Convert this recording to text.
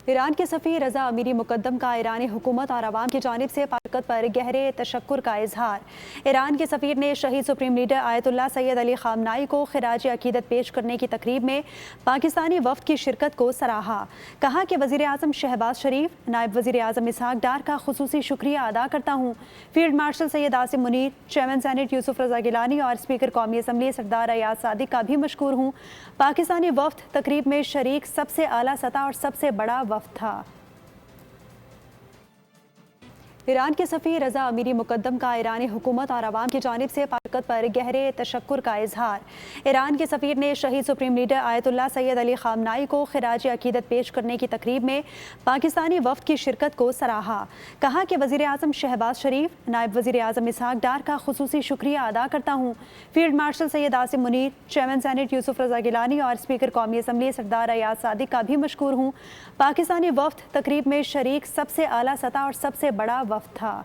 ایران کے سفیر رضا امیری مقدم کا ایرانی حکومت اور عوام کی جانب سے پاکستان پر گہرے تشکر کا اظہار۔ ایران کے سفیر نے شہید سپریم لیڈر آیت اللہ سید علی خامنائی کو خراج عقیدت پیش کرنے کی تقریب میں پاکستانی وفد کی شرکت کو سراہا۔ کہا کہ وزیر اعظم شہباز شریف، نائب وزیر اعظم اسحاق ڈار کا خصوصی شکریہ ادا کرتا ہوں۔ Field marshal Syed Asim Munir, chairman senate یوسف رضا گیلانی اور اسپیکر قومی اسمبلی سردار ایاز صادق کا بھی مشکور ہوں۔ پاکستانی وفد تقریب میں شریک سب سے اعلیٰ سطح اور سب سے بڑا وفد تھا۔ ایران کے سفیر رضا امیری مقدم کا ایرانی حکومت اور عوام کی جانب سے پاکستان پر گہرے تشکر کا اظہار۔ ایران کے سفیر نے شہید سپریم لیڈر آیت اللہ سید علی خامنائی کو خراج عقیدت پیش کرنے کی تقریب میں پاکستانی وفد کی شرکت کو سراہا۔ کہا کہ وزیر اعظم شہباز شریف، نائب وزیر اعظم اسحاق ڈار کا خصوصی شکریہ ادا کرتا ہوں۔ Field marshal Syed Asim Munir, chairman senate یوسف رضا گیلانی اور اسپیکر قومی اسمبلی سردار ایاز صادق کا بھی مشکور ہوں۔ پاکستانی وفد تقریب میں شریک سب سے اعلیٰ سطح اور سب سے بڑا وفد تھا۔